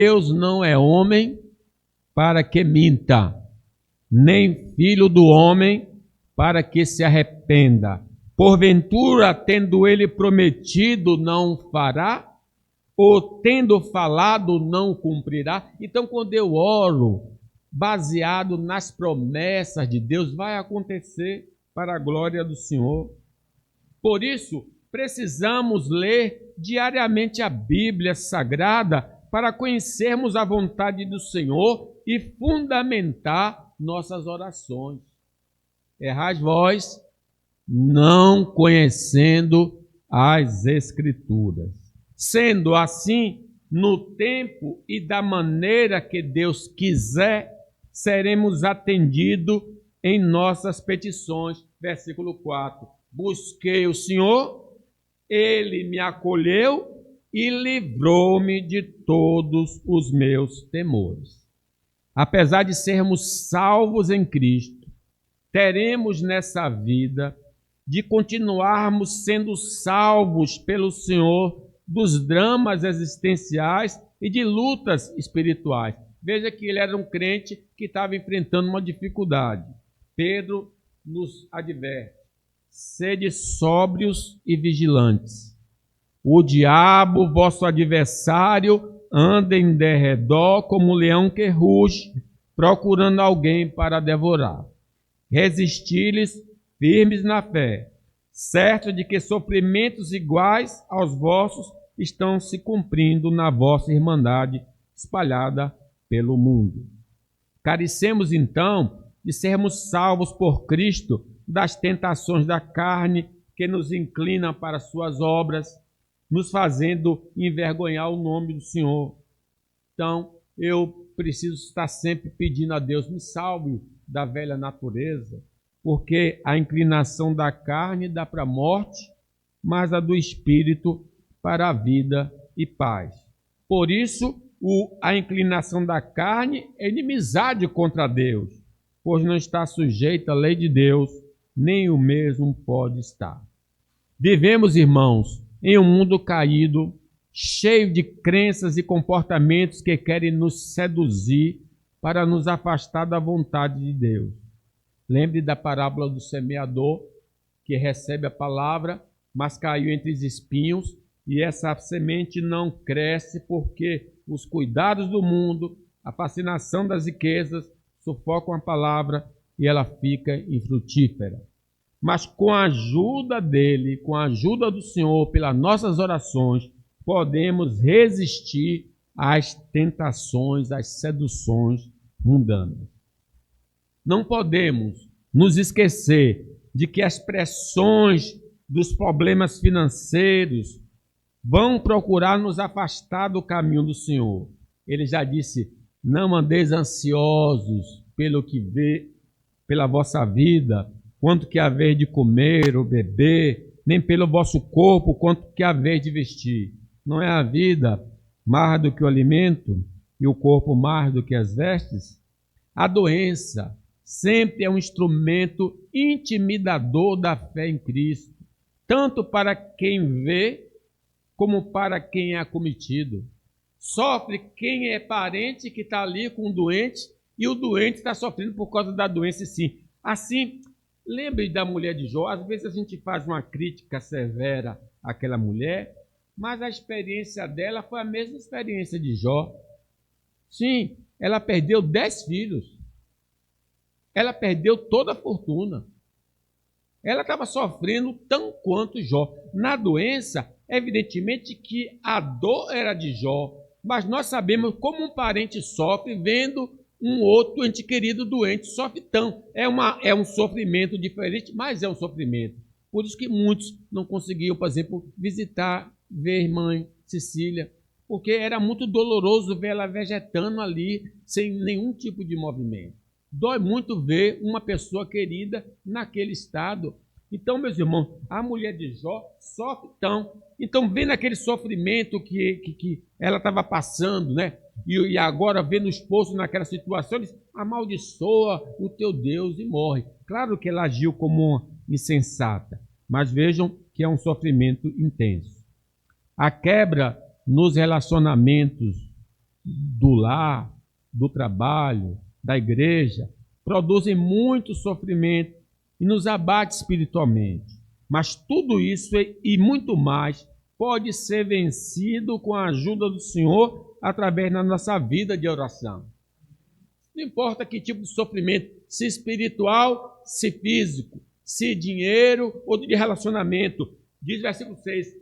Deus não é homem para que minta, nem filho do homem para que se arrependa. Porventura, tendo ele prometido, não fará? Ou tendo falado, não cumprirá? Então, quando eu oro, baseado nas promessas de Deus, vai acontecer para a glória do Senhor. Por isso, precisamos ler diariamente a Bíblia Sagrada para conhecermos a vontade do Senhor e fundamentar nossas orações. Errais vós, não conhecendo as Escrituras. Sendo assim, no tempo e da maneira que Deus quiser, seremos atendidos em nossas petições. Versículo 4. Busquei o Senhor, Ele me acolheu e livrou-me de todos os meus temores. Apesar de sermos salvos em Cristo, teremos nessa vida de continuarmos sendo salvos pelo Senhor dos dramas existenciais e de lutas espirituais. Veja que ele era um crente que estava enfrentando uma dificuldade. Pedro nos adverte: sede sóbrios e vigilantes. O diabo, vosso adversário, anda em derredor como um leão que ruge, procurando alguém para devorar. Resisti-lhes firmes na fé, certo de que sofrimentos iguais aos vossos estão se cumprindo na vossa irmandade espalhada pelo mundo. Carecemos, então, de sermos salvos por Cristo das tentações da carne que nos inclinam para suas obras, nos fazendo envergonhar o nome do Senhor. Então, eu preciso estar sempre pedindo a Deus, me salve da velha natureza, porque a inclinação da carne dá para a morte, mas a do Espírito para a vida e paz. Por isso, a inclinação da carne é inimizade contra Deus, pois não está sujeita à lei de Deus, nem o mesmo pode estar. Vivemos, irmãos, em um mundo caído, cheio de crenças e comportamentos que querem nos seduzir para nos afastar da vontade de Deus. Lembre da parábola do semeador, que recebe a palavra, mas caiu entre os espinhos, e essa semente não cresce porque os cuidados do mundo, a fascinação das riquezas, sufocam a palavra e ela fica infrutífera. Mas com a ajuda dele, com a ajuda do Senhor, pelas nossas orações, podemos resistir às tentações, às seduções mundanas. Não podemos nos esquecer de que as pressões dos problemas financeiros vão procurar nos afastar do caminho do Senhor. Ele já disse: não andeis ansiosos pelo que vê, pela vossa vida, quanto que haver de comer ou beber, nem pelo vosso corpo, quanto que haver de vestir. Não é a vida mais do que o alimento e o corpo mais do que as vestes? A doença sempre é um instrumento intimidador da fé em Cristo, tanto para quem vê como para quem é acometido. Sofre quem é parente que está ali com o doente e o doente está sofrendo por causa da doença, sim. Assim, lembre da mulher de Jó. Às vezes a gente faz uma crítica severa àquela mulher, mas a experiência dela foi a mesma experiência de Jó. Sim, ela perdeu 10 filhos. Ela perdeu toda a fortuna. Ela estava sofrendo tão quanto Jó. Na doença, evidentemente que a dor era de Jó, mas nós sabemos como um parente sofre vendo um outro ente querido doente, sofre tão. É um sofrimento diferente, mas é um sofrimento. Por isso que muitos não conseguiam, por exemplo, visitar, ver a irmã Cecília, porque era muito doloroso ver ela vegetando ali, sem nenhum tipo de movimento. Dói muito ver uma pessoa querida naquele estado. Então, meus irmãos, a mulher de Jó sofre tão. Então, vendo aquele sofrimento que ela estava passando, né? E agora vendo o esposo naquela situação, ele diz: amaldiçoa o teu Deus e morre. Claro que ela agiu como uma insensata, mas vejam que é um sofrimento intenso. A quebra nos relacionamentos do lar, do trabalho, da igreja, produzem muito sofrimento e nos abate espiritualmente. Mas tudo isso e muito mais pode ser vencido com a ajuda do Senhor através da nossa vida de oração. Não importa que tipo de sofrimento, se espiritual, se físico, se dinheiro ou de relacionamento. Diz o versículo 6,